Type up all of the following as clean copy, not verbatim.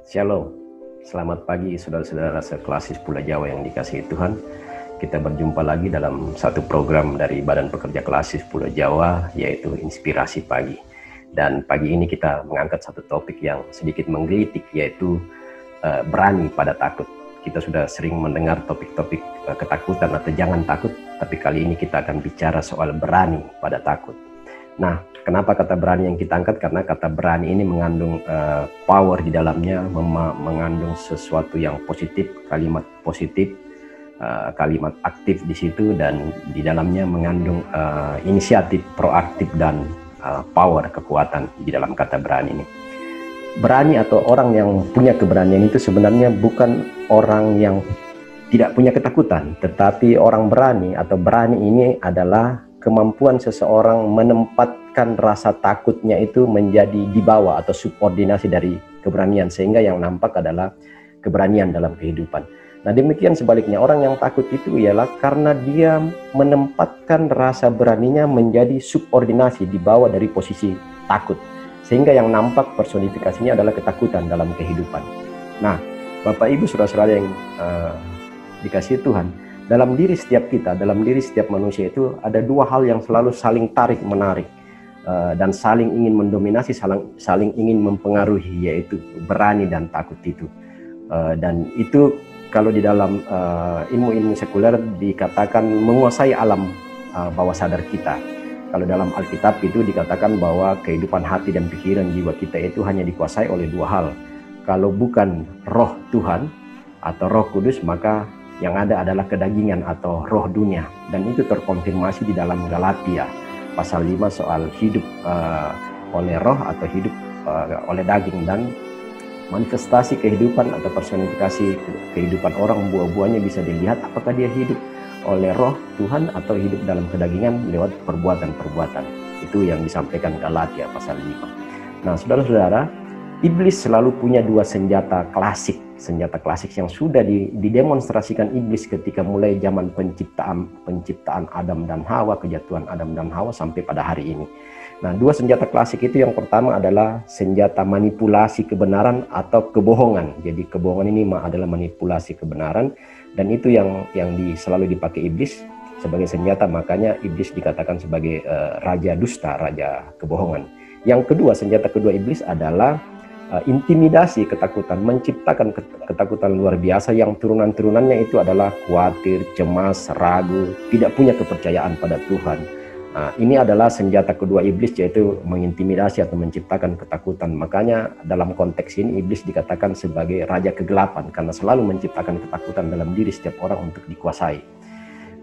Shalom, selamat pagi saudara-saudara seklasis Pulau Jawa yang dikasihi Tuhan. Kita berjumpa lagi dalam satu program dari Badan Pekerja Klasis Pulau Jawa, yaitu Inspirasi Pagi. Dan pagi ini kita mengangkat satu topik yang sedikit menggelitik, yaitu berani pada takut. Kita sudah sering mendengar topik-topik ketakutan atau jangan takut, tapi kali ini kita akan bicara soal berani pada takut. Nah, kenapa kata berani yang kita angkat? Karena kata berani ini mengandung power di dalamnya, mengandung sesuatu yang positif, kalimat positif, kalimat aktif di situ, dan di dalamnya mengandung inisiatif, proaktif, dan power, kekuatan di dalam kata berani ini. Berani atau orang yang punya keberanian itu sebenarnya bukan orang yang tidak punya ketakutan, tetapi orang berani atau berani ini adalah kemampuan seseorang menempatkan rasa takutnya itu menjadi di bawah atau subordinasi dari keberanian, sehingga yang nampak adalah keberanian dalam kehidupan. Nah, demikian sebaliknya, orang yang takut itu ialah karena dia menempatkan rasa beraninya menjadi subordinasi di bawah dari posisi takut, sehingga yang nampak personifikasinya adalah ketakutan dalam kehidupan. Nah, Bapak Ibu saudara-saudara yang dikasihi Tuhan, dalam diri setiap kita, dalam diri setiap manusia itu ada dua hal yang selalu saling tarik menarik dan saling ingin mendominasi, saling ingin mempengaruhi, yaitu berani dan takut itu. Dan itu kalau di dalam ilmu-ilmu sekuler dikatakan menguasai alam bawah sadar kita. Kalau dalam Alkitab itu dikatakan bahwa kehidupan hati dan pikiran jiwa kita itu hanya dikuasai oleh dua hal. Kalau bukan roh Tuhan atau roh kudus, maka yang ada adalah kedagingan atau roh dunia. Dan itu terkonfirmasi di dalam Galatia pasal 5 soal hidup oleh roh atau hidup oleh daging. Dan manifestasi kehidupan atau personifikasi kehidupan orang, buah-buahnya bisa dilihat apakah dia hidup oleh roh Tuhan atau hidup dalam kedagingan lewat perbuatan-perbuatan. Itu yang disampaikan Galatia pasal 5. Nah, saudara-saudara, iblis selalu punya dua senjata klasik yang sudah didemonstrasikan iblis ketika mulai zaman penciptaan Adam dan Hawa, kejatuhan Adam dan Hawa sampai pada hari ini. Nah, dua senjata klasik itu, yang pertama adalah senjata manipulasi kebenaran atau kebohongan. Jadi kebohongan ini adalah manipulasi kebenaran, dan itu yang selalu dipakai iblis sebagai senjata. Makanya iblis dikatakan sebagai raja dusta, raja kebohongan. Yang kedua, senjata kedua iblis adalah intimidasi, ketakutan, menciptakan ketakutan luar biasa yang turunan-turunannya itu adalah khawatir, cemas, ragu, tidak punya kepercayaan pada Tuhan. Nah, ini adalah senjata kedua iblis, yaitu mengintimidasi atau menciptakan ketakutan. Makanya dalam konteks ini iblis dikatakan sebagai raja kegelapan, karena selalu menciptakan ketakutan dalam diri setiap orang untuk dikuasai.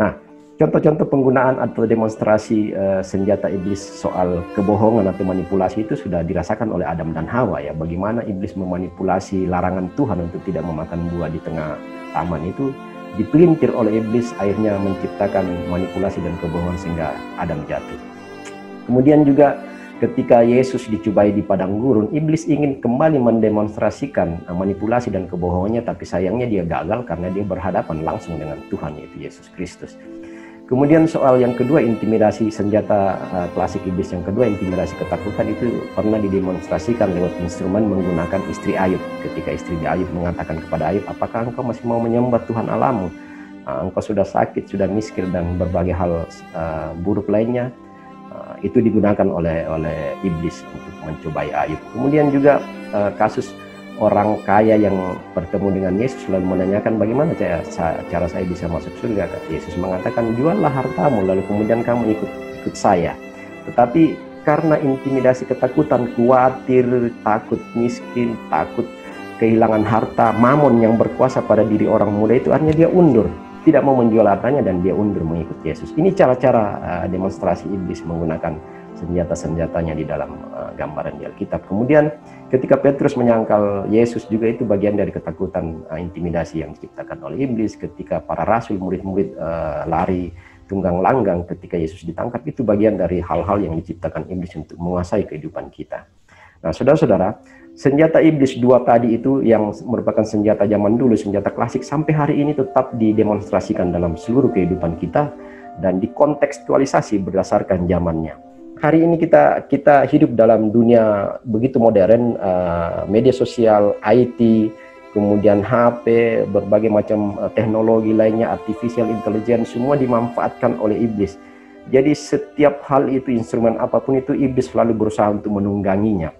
Nah, contoh-contoh penggunaan atau demonstrasi senjata iblis soal kebohongan atau manipulasi itu sudah dirasakan oleh Adam dan Hawa, ya. Bagaimana iblis memanipulasi larangan Tuhan untuk tidak memakan buah di tengah taman itu dipelintir oleh iblis, akhirnya menciptakan manipulasi dan kebohongan sehingga Adam jatuh. Kemudian juga ketika Yesus dicobai di padang gurun, iblis ingin kembali mendemonstrasikan manipulasi dan kebohongannya, tapi sayangnya dia gagal karena dia berhadapan langsung dengan Tuhan, yaitu Yesus Kristus. Kemudian soal yang kedua, intimidasi, senjata klasik iblis yang kedua, intimidasi ketakutan, itu pernah didemonstrasikan lewat instrumen menggunakan istri Ayub. Ketika istri Ayub mengatakan kepada Ayub, apakah engkau masih mau menyembah Tuhan Allahmu? Engkau sudah sakit, sudah miskin, dan berbagai hal buruk lainnya. Itu digunakan oleh iblis untuk mencobai Ayub. Kemudian juga kasus orang kaya yang bertemu dengan Yesus lalu menanyakan bagaimana cara saya bisa masuk surga. Yesus mengatakan, juallah hartamu lalu kemudian kamu ikut saya. Tetapi karena intimidasi, ketakutan, khawatir, takut miskin, takut kehilangan harta, mamon yang berkuasa pada diri orang muda itu, akhirnya dia undur, tidak mau menjual hartanya, dan dia undur mengikut Yesus. Ini cara-cara demonstrasi iblis menggunakan senjata-senjatanya di dalam gambaran di Alkitab. Kemudian ketika Petrus menyangkal Yesus, juga itu bagian dari ketakutan, intimidasi yang diciptakan oleh iblis. Ketika para rasul, murid-murid lari tunggang langgang ketika Yesus ditangkap, itu bagian dari hal-hal yang diciptakan iblis untuk menguasai kehidupan kita. Nah, saudara-saudara, senjata iblis dua tadi itu yang merupakan senjata zaman dulu, senjata klasik, sampai hari ini tetap didemonstrasikan dalam seluruh kehidupan kita dan dikontekstualisasi berdasarkan zamannya. hari ini kita hidup dalam dunia begitu modern, media sosial, IT, kemudian HP, berbagai macam teknologi lainnya, artificial intelligence, semua dimanfaatkan oleh iblis. Jadi setiap hal itu, instrumen apapun itu, iblis selalu berusaha untuk menungganginya.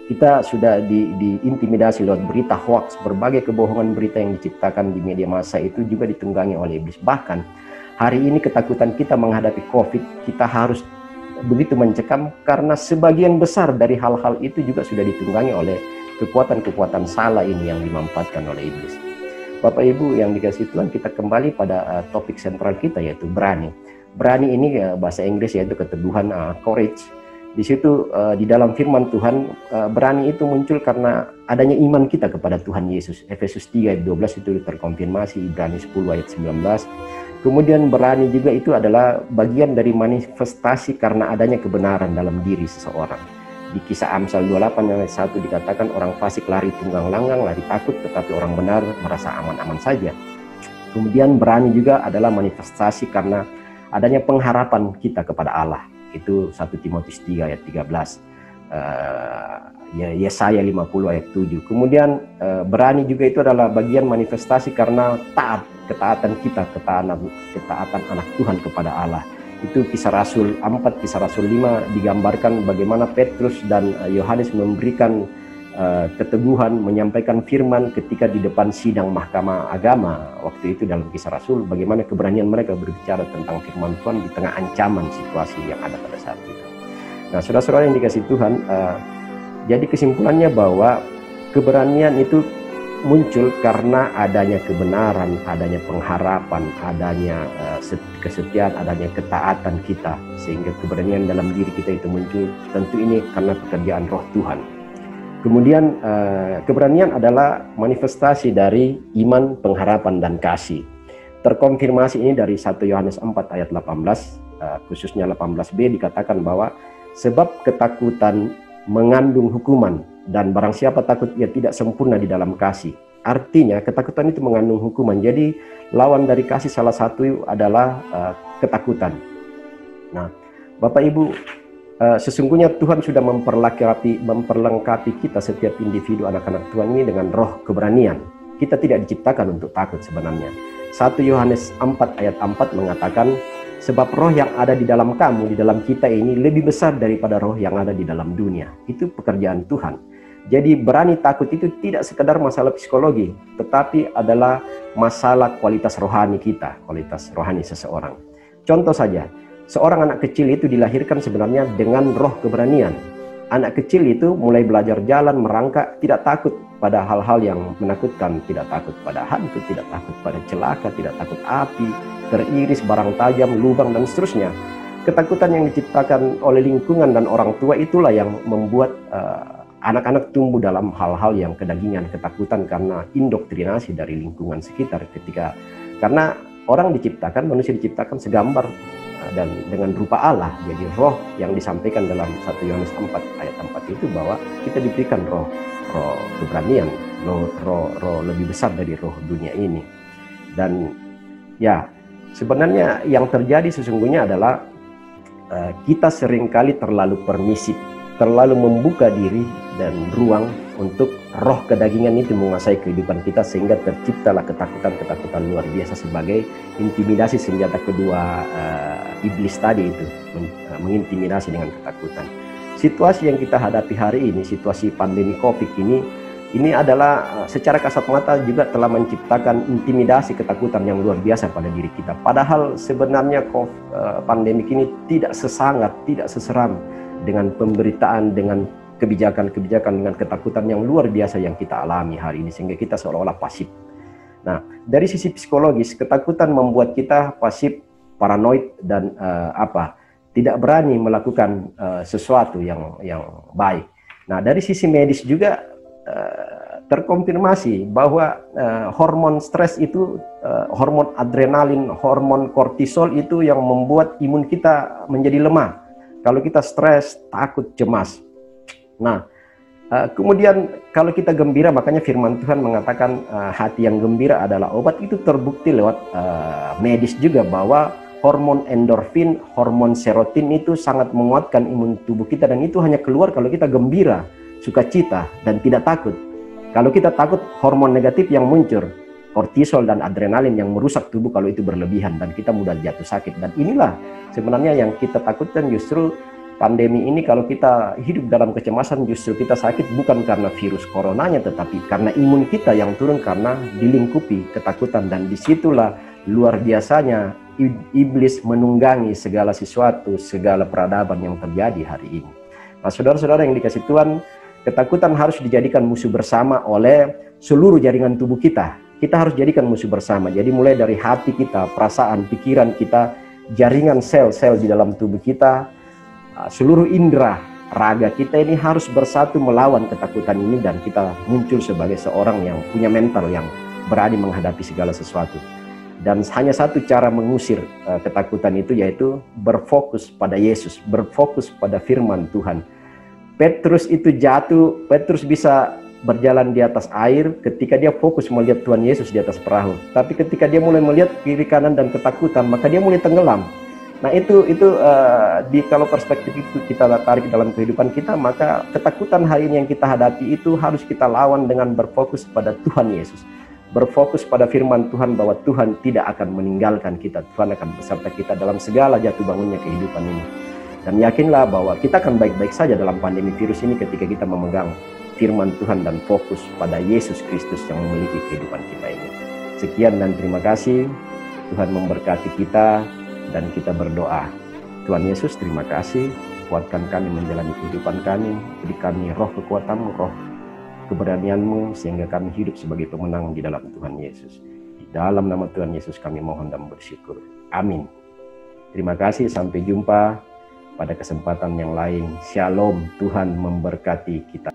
Kita sudah diintimidasi lewat berita hoax, berbagai kebohongan berita yang diciptakan di media massa itu juga ditunggangi oleh iblis. Bahkan hari ini ketakutan kita menghadapi COVID, kita harus begitu mencekam karena sebagian besar dari hal-hal itu juga sudah ditunggangi oleh kekuatan-kekuatan salah ini yang dimanfaatkan oleh iblis. Bapak Ibu yang dikasihi Tuhan, kita kembali pada topik sentral kita, yaitu berani. Berani ini bahasa Inggris yaitu keteguhan, courage. Di situ di dalam firman Tuhan, berani itu muncul karena adanya iman kita kepada Tuhan Yesus. Efesus 3 ayat 12 itu terkonfirmasi, Ibrani 10 ayat 19. Kemudian berani juga itu adalah bagian dari manifestasi karena adanya kebenaran dalam diri seseorang. Di kisah Amsal 28 ayat 1 dikatakan, orang fasik lari tunggang langgang, lari takut, tetapi orang benar merasa aman-aman saja. Kemudian berani juga adalah manifestasi karena adanya pengharapan kita kepada Allah. Itu 1 Timotius 3 ayat 13. Yesaya 50 ayat 7. Kemudian berani juga itu adalah bagian manifestasi karena ketaatan kita, ketaatan anak Tuhan kepada Allah. Itu kisah Rasul 4, kisah Rasul 5 digambarkan bagaimana Petrus dan Yohanes memberikan keteguhan, menyampaikan firman ketika di depan sidang mahkamah agama. Waktu itu dalam kisah Rasul, bagaimana keberanian mereka berbicara tentang firman Tuhan di tengah ancaman situasi yang ada pada saat itu. Nah, saudara-saudara yang dikasihi Tuhan, jadi kesimpulannya bahwa keberanian itu muncul karena adanya kebenaran, adanya pengharapan, adanya kesetiaan, adanya ketaatan kita, sehingga keberanian dalam diri kita itu muncul. Tentu ini karena pekerjaan Roh Tuhan. Kemudian keberanian adalah manifestasi dari iman, pengharapan, dan kasih. Terkonfirmasi ini dari 1 Yohanes 4 ayat 18, khususnya 18b, dikatakan bahwa sebab ketakutan mengandung hukuman, dan barang siapa takut ia tidak sempurna di dalam kasih. Artinya ketakutan itu mengandung hukuman. Jadi lawan dari kasih salah satu adalah ketakutan. Nah, Bapak Ibu, sesungguhnya Tuhan sudah memperlengkapi kita, setiap individu anak-anak Tuhan ini, dengan roh keberanian. Kita tidak diciptakan untuk takut sebenarnya. 1 Yohanes 4 ayat 4 mengatakan, sebab roh yang ada di dalam kamu, di dalam kita ini lebih besar daripada roh yang ada di dalam dunia. Itu pekerjaan Tuhan. Jadi berani takut itu tidak sekedar masalah psikologi, tetapi adalah masalah kualitas rohani kita, kualitas rohani seseorang. Contoh saja, seorang anak kecil itu dilahirkan sebenarnya dengan roh keberanian. Anak kecil itu mulai belajar jalan, merangkak, tidak takut pada hal-hal yang menakutkan, tidak takut pada hantu, tidak takut pada celaka, tidak takut api, teriris, barang tajam, lubang, dan seterusnya. Ketakutan yang diciptakan oleh lingkungan dan orang tua itulah yang membuat anak-anak tumbuh dalam hal-hal yang kedagingan, ketakutan karena indoktrinasi dari lingkungan sekitar. Karena orang diciptakan, manusia diciptakan segambar dan dengan rupa Allah. Jadi roh yang disampaikan dalam 1 Yohanes 4 ayat 4 itu bahwa kita diberikan roh keberanian, roh lebih besar dari roh dunia ini. Dan ya, sebenarnya yang terjadi sesungguhnya adalah kita seringkali terlalu permisif, terlalu membuka diri dan ruang untuk roh kedagingan itu menguasai kehidupan kita, sehingga terciptalah ketakutan luar biasa sebagai intimidasi, senjata kedua iblis tadi itu, mengintimidasi dengan ketakutan. Situasi yang kita hadapi hari ini, situasi pandemi COVID ini adalah secara kasat mata juga telah menciptakan intimidasi, ketakutan yang luar biasa pada diri kita. Padahal sebenarnya pandemi ini tidak sesangat, tidak seseram dengan pemberitaan, dengan kebijakan-kebijakan, dengan ketakutan yang luar biasa yang kita alami hari ini, sehingga kita seolah-olah pasif. Nah, dari sisi psikologis, ketakutan membuat kita pasif, paranoid, dan tidak berani melakukan sesuatu yang baik. Nah, dari sisi medis juga terkonfirmasi bahwa hormon stres itu, hormon adrenalin, hormon kortisol itu yang membuat imun kita menjadi lemah kalau kita stres, takut, cemas. Nah, kemudian kalau kita gembira, makanya firman Tuhan mengatakan hati yang gembira adalah obat. Itu terbukti lewat medis juga bahwa hormon endorfin, hormon serotin itu sangat menguatkan imun tubuh kita, dan itu hanya keluar kalau kita gembira, sukacita, dan tidak takut. Kalau kita takut, hormon negatif yang muncul, kortisol dan adrenalin yang merusak tubuh kalau itu berlebihan, dan kita mudah jatuh sakit. Dan inilah sebenarnya yang kita takutkan, justru pandemi ini kalau kita hidup dalam kecemasan, justru kita sakit bukan karena virus coronanya, tetapi karena imun kita yang turun karena dilingkupi ketakutan. Dan disitulah luar biasanya iblis menunggangi segala sesuatu, segala peradaban yang terjadi hari ini. Nah, saudara-saudara yang dikasih Tuhan, ketakutan harus dijadikan musuh bersama oleh seluruh jaringan tubuh kita. Kita harus jadikan musuh bersama. Jadi mulai dari hati kita, perasaan, pikiran kita, jaringan sel-sel di dalam tubuh kita, seluruh indera, raga kita ini harus bersatu melawan ketakutan ini, dan kita muncul sebagai seorang yang punya mental yang berani menghadapi segala sesuatu. Dan hanya satu cara mengusir ketakutan itu, yaitu berfokus pada Yesus, berfokus pada firman Tuhan. Petrus itu jatuh, Petrus bisa berjalan di atas air ketika dia fokus melihat Tuhan Yesus di atas perahu. Tapi ketika dia mulai melihat kiri kanan dan ketakutan, maka dia mulai tenggelam. Nah itu kalau perspektif itu kita tarik dalam kehidupan kita, maka ketakutan hari ini yang kita hadapi itu harus kita lawan dengan berfokus pada Tuhan Yesus. Berfokus pada firman Tuhan bahwa Tuhan tidak akan meninggalkan kita. Tuhan akan beserta kita dalam segala jatuh bangunnya kehidupan ini. Dan yakinlah bahwa kita akan baik-baik saja dalam pandemi virus ini ketika kita memegang firman Tuhan dan fokus pada Yesus Kristus yang memiliki kehidupan kita ini. Sekian dan terima kasih. Tuhan memberkati kita, dan kita berdoa. Tuhan Yesus, terima kasih. Kuatkan kami menjalani kehidupan kami. Beri kami roh kekuatan-Mu, roh keberanian-Mu, sehingga kami hidup sebagai pemenang di dalam Tuhan Yesus. Di dalam nama Tuhan Yesus kami mohon dan bersyukur. Amin. Terima kasih. Sampai jumpa pada kesempatan yang lain. Shalom. Tuhan memberkati kita.